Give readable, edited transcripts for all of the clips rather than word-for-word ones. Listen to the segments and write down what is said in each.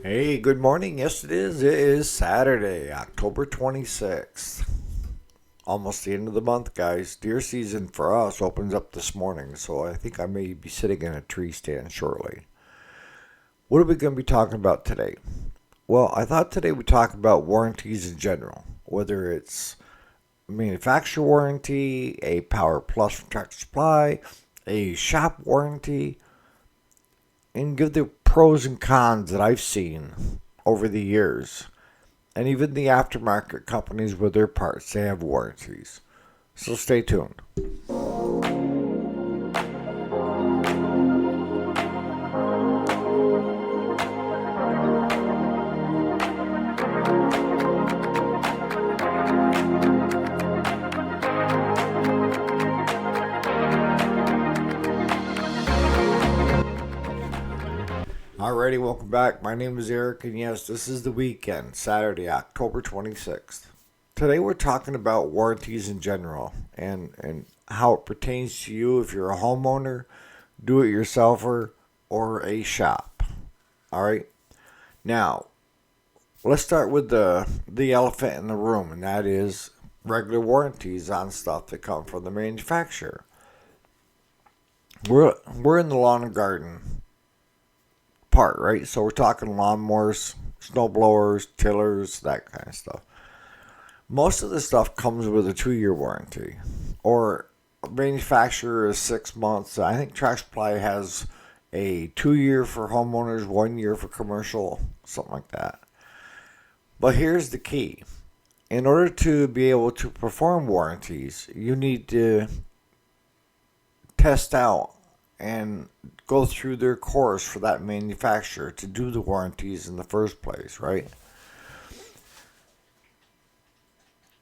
Hey, good morning. Yes, it is. It is Saturday, October 26th. Almost the end of the month, guys. Deer season for us opens up this morning, so I think I may be sitting in a tree stand shortly. What are we going to be talking about today? Well, I thought today we'd talk about warranties in general, whether it's manufacturer warranty, a Power Plus from Tractor Supply, a shop warranty, and give the pros and cons that I've seen over the years. And even the aftermarket companies with their parts, they have warranties. So stay tuned. Alrighty, welcome back. My name is Eric, and yes, this is the weekend, Saturday, October 26th. Today we're talking about warranties in general and how it pertains to you if you're a homeowner, do-it-yourselfer, or a shop. Alright? Now, let's start with the elephant in the room, and that is regular warranties on stuff that come from the manufacturer. We're in the lawn and garden part, right? So we're talking lawnmowers, snow blowers, tillers, that kind of stuff. Most of the stuff comes with a 2-year warranty, or a manufacturer is 6 months. I think Tractor Supply has a 2-year for homeowners, 1 year for commercial, something like that. But here's the key: in order to be able to perform warranties, you need to test out and go through their course for that manufacturer to do the warranties in the first place, right?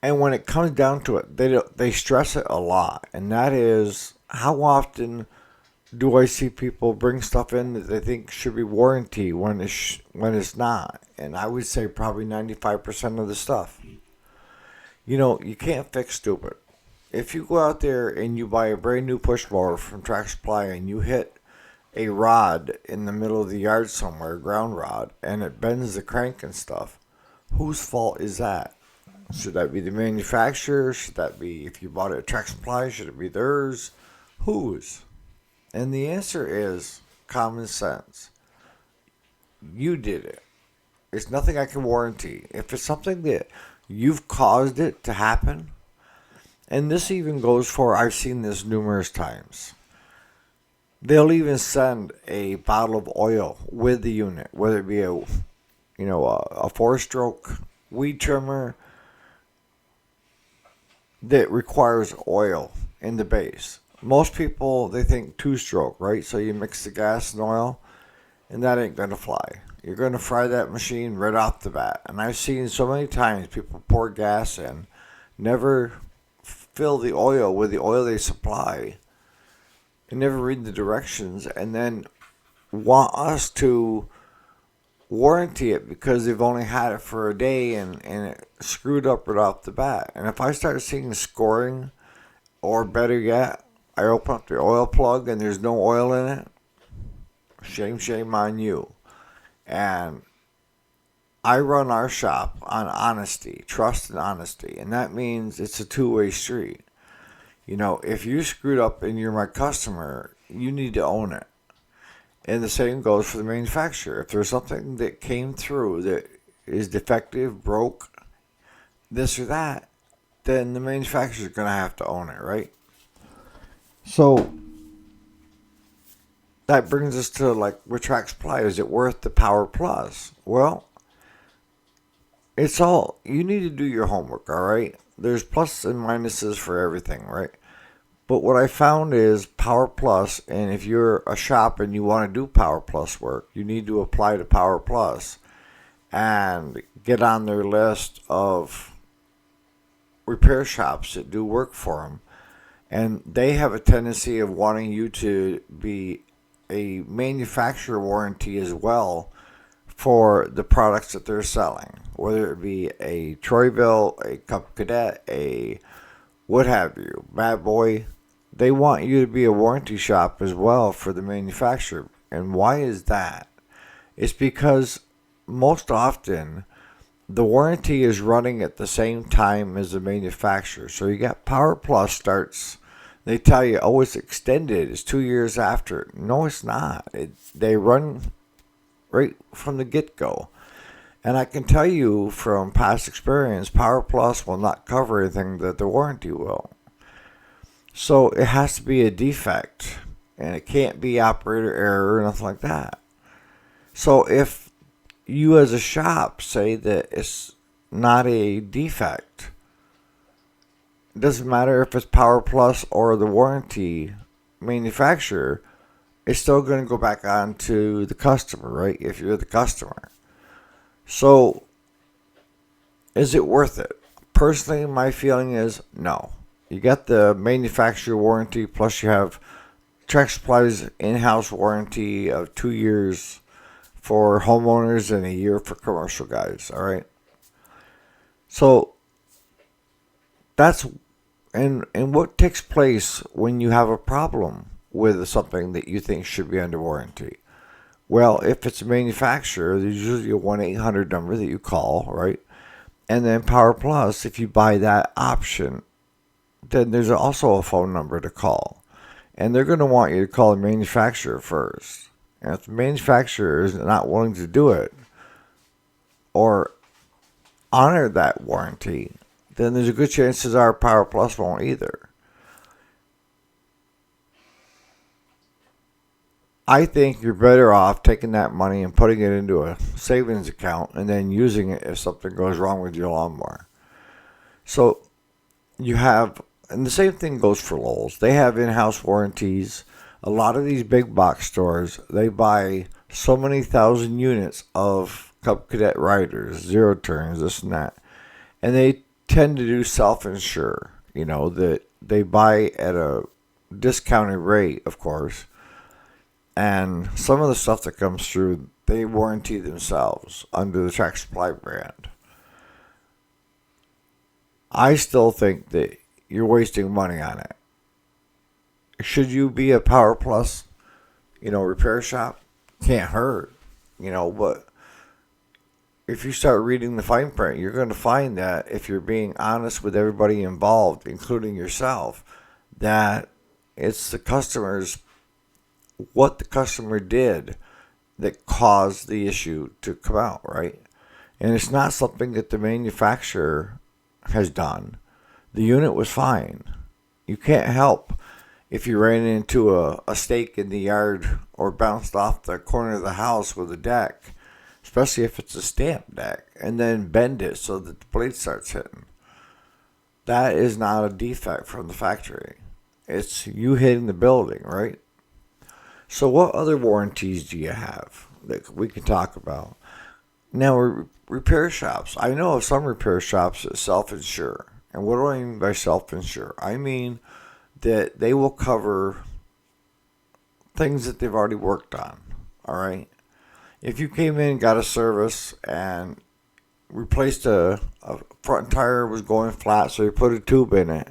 And when it comes down to it, they stress it a lot, and that is, how often do I see people bring stuff in that they think should be warranty when it's not? And I would say probably 95% of the stuff. You can't fix stupid. If you go out there and you buy a brand new push mower from Tractor Supply and you hit a rod in the middle of the yard somewhere, ground rod, and it bends the crank and stuff, whose fault is that? Should that be the manufacturer? Should that be, if you bought it at Tractor Supply, should it be theirs? Whose? And the answer is common sense. You did it. It's nothing I can warranty. If it's something that you've caused it to happen, and this even goes for, I've seen this numerous times. They'll even send a bottle of oil with the unit, whether it be a 4-stroke weed trimmer that requires oil in the base. Most people, they think 2-stroke, right? So you mix the gas and oil, and that ain't gonna fly. You're gonna fry that machine right off the bat. And I've seen so many times people pour gas in, never fill the oil with the oil they supply, and never read the directions, and then want us to warranty it because they've only had it for a day and it screwed up right off the bat. And if I start seeing scoring, or better yet, I open up the oil plug and there's no oil in it, shame on you. And I run our shop on honesty, trust and honesty, and that means it's a two-way street. If you screwed up and you're my customer, you need to own it. And the same goes for the manufacturer. If there's something that came through that is defective, broke, this or that, then the manufacturer's going to have to own it, right? So that brings us to, like, with Tractor Supply, is it worth the Power Plus? Well, you need to do your homework, all right? There's pluses and minuses for everything, right? But what I found is Power Plus, and if you're a shop and you want to do Power Plus work, you need to apply to Power Plus and get on their list of repair shops that do work for them. And they have a tendency of wanting you to be a manufacturer warranty as well for the products that they're selling, whether it be a Troyville, a Cup Cadet, a what have you, Bad Boy. They want you to be a warranty shop as well for the manufacturer. And why is that? It's because most often the warranty is running at the same time as the manufacturer. So you got Power Plus starts. They tell you, oh, it's extended. It's 2 years after. No, it's not. They run right from the get-go. And I can tell you from past experience, Power Plus will not cover anything that the warranty will. So it has to be a defect. And it can't be operator error or nothing like that. So if you as a shop say that it's not a defect, it doesn't matter if it's Power Plus or the warranty manufacturer, it's still going to go back on to the customer, right? If you're the customer. So, is it worth it? Personally, my feeling is no. You got the manufacturer warranty, plus you have Track Supply's in-house warranty of 2 years for homeowners and a year for commercial guys, all right? So, that's and what takes place when you have a problem with something that you think should be under warranty. Well, if it's a manufacturer, there's usually a 1-800 number that you call, right? And then Power Plus, if you buy that option, then there's also a phone number to call. And they're going to want you to call the manufacturer first. And if the manufacturer is not willing to do it or honor that warranty, then there's a good chance that our Power Plus won't either. I think you're better off taking that money and putting it into a savings account and then using it if something goes wrong with your lawnmower. So you have, and the same thing goes for Lowe's. They have in-house warranties. A lot of these big box stores, they buy so many thousand units of Cub Cadet riders, zero turns, this and that. And they tend to do self-insure, that they buy at a discounted rate, of course. And some of the stuff that comes through, they warranty themselves under the Track Supply brand. I still think that you're wasting money on it. Should you be a Power Plus, repair shop? Can't hurt, but if you start reading the fine print, you're going to find that if you're being honest with everybody involved, including yourself, that it's what the customer did that caused the issue to come out, right? And it's not something that the manufacturer has done. The unit was fine. You can't help if you ran into a stake in the yard or bounced off the corner of the house with a deck, especially if it's a stamp deck, and then bend it so that the blade starts hitting. That is not a defect from the factory. It's you hitting the building, right? So what other warranties do you have that we can talk about? Now, repair shops. I know of some repair shops that self-insure. And what do I mean by self-insure? I mean that they will cover things that they've already worked on, all right? If you came in, got a service, and replaced a front tire was going flat, so you put a tube in it,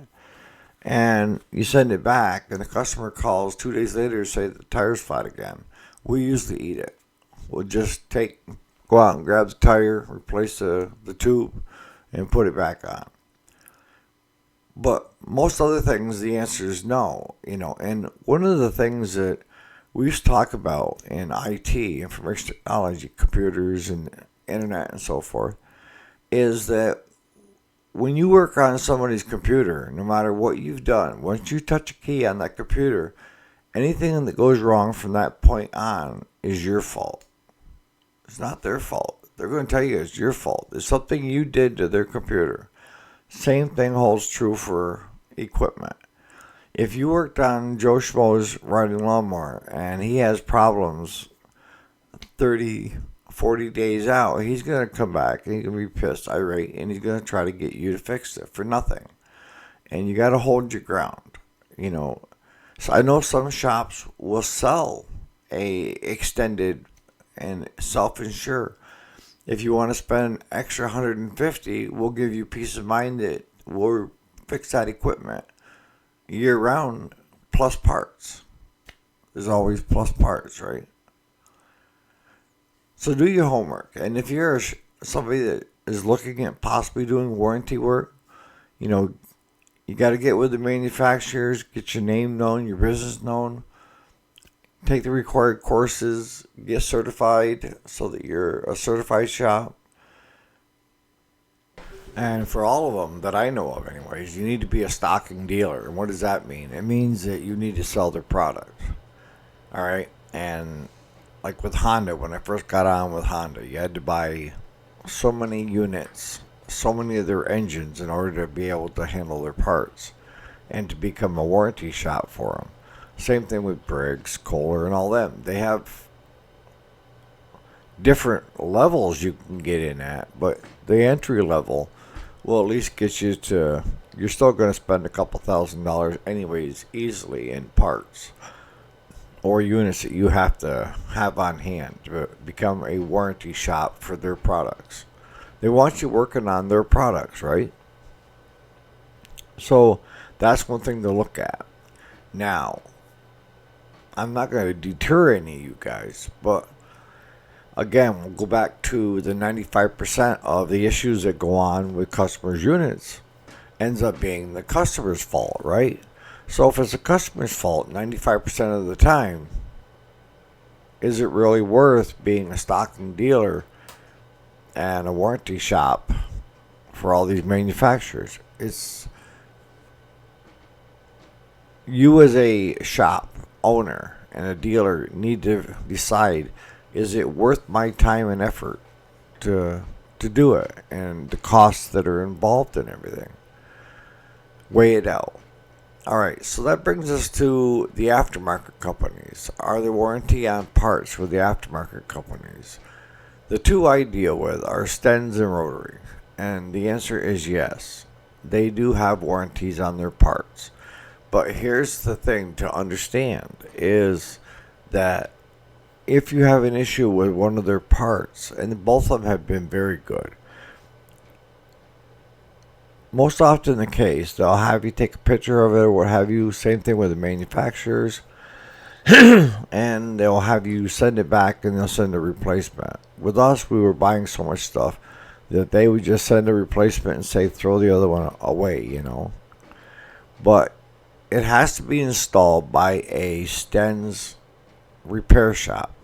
and you send it back, and the customer calls 2 days later to say the tire's flat again, we usually eat it. We'll just go out and grab the tire, replace the tube, and put it back on. But most other things, the answer is no, and one of the things that we used to talk about in IT, information technology, computers and internet and so forth, is that when you work on somebody's computer, no matter what you've done, once you touch a key on that computer, anything that goes wrong from that point on is your fault. It's not their fault. They're going to tell you it's your fault. It's something you did to their computer. Same thing holds true for equipment. If you worked on Joe Schmo's riding lawnmower and he has problems 30, 40 days out, he's going to come back and he's going to be pissed, irate, and he's going to try to get you to fix it for nothing. And you got to hold your ground, So I know some shops will sell a extended and self-insure. If you want to spend extra $150, we'll give you peace of mind that we'll fix that equipment year round plus parts. There's always plus parts, right? So do your homework. And if you're somebody that is looking at possibly doing warranty work, you know, you got to get with the manufacturers, get your name known, your business known, take the required courses, get certified so that you're a certified shop. And for all of them that I know of, anyways, you need to be a stocking dealer. And what does that mean? It means that you need to sell their products. All right. And like with Honda, when I first got on with Honda, you had to buy so many units, so many of their engines in order to be able to handle their parts and to become a warranty shop for them. Same thing with Briggs, Kohler, and all them. They have different levels you can get in at, but the entry level will at least get you to, you're still going to spend a couple $1,000s anyways easily in parts or units that you have to have on hand to become a warranty shop for their products. They want you working on their products, right? So that's one thing to look at. Now, I'm not going to deter any of you guys, but again, we'll go back to the 95% of the issues that go on with customers' units ends up being the customer's fault, right? So if it's a customer's fault 95% of the time, is it really worth being a stocking dealer and a warranty shop for all these manufacturers? It's you as a shop owner and a dealer need to decide, is it worth my time and effort to do it and the costs that are involved in everything? Weigh it out. All right, so that brings us to the aftermarket companies. Are there warranty on parts for the aftermarket companies? The two I deal with are Stens and Rotary, and the answer is yes. They do have warranties on their parts. But here's the thing to understand is that if you have an issue with one of their parts, and both of them have been very good, most often the case, they'll have you take a picture of it or what have you. Same thing with the manufacturers. And they'll have you send it back and they'll send a replacement. With us, we were buying so much stuff that they would just send a replacement and say throw the other one away, you know. But it has to be installed by a Stens repair shop.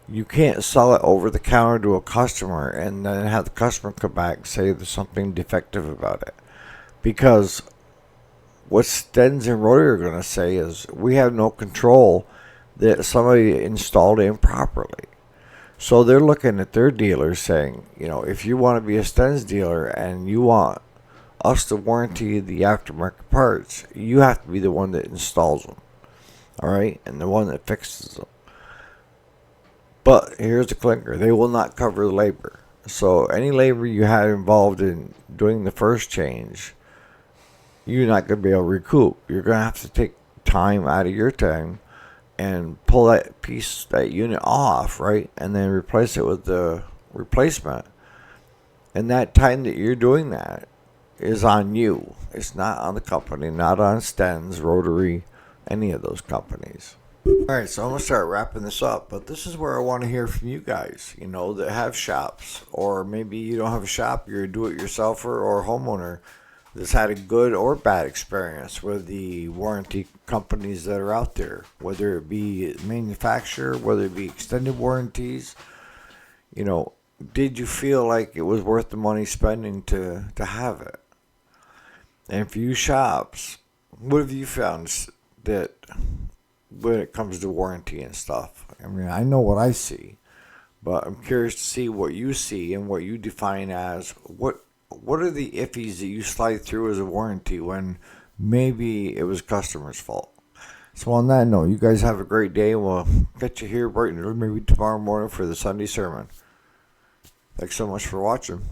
You can't sell it over the counter to a customer and then have the customer come back and say there's something defective about it. Because what Stens and Rotary are going to say is we have no control that somebody installed it improperly. So they're looking at their dealers saying, you know, if you want to be a Stens dealer and you want us to warranty the aftermarket parts, you have to be the one that installs them. All right? And the one that fixes them. But here's the clinker. They will not cover the labor. So any labor you had involved in doing the first change, you're not going to be able to recoup. You're going to have to take time out of your time and pull that piece, that unit off, right? And then replace it with the replacement. And that time that you're doing that is on you. It's not on the company, not on Stens, Rotary, any of those companies. Alright, so I'm going to start wrapping this up, but this is where I want to hear from you guys, you know, that have shops, or maybe you don't have a shop, you're a do-it-yourselfer or homeowner that's had a good or bad experience with the warranty companies that are out there, whether it be manufacturer, whether it be extended warranties. You know, did you feel like it was worth the money spending to have it? And for you shops, what have you found that when it comes to warranty and stuff? I mean, I know what I see, but I'm curious to see what you see and what you define as what are the iffies that you slide through as a warranty when maybe it was customer's fault. So on that note, you guys have a great day. We'll catch you here bright and early, maybe tomorrow morning for the Sunday sermon. Thanks so much for watching.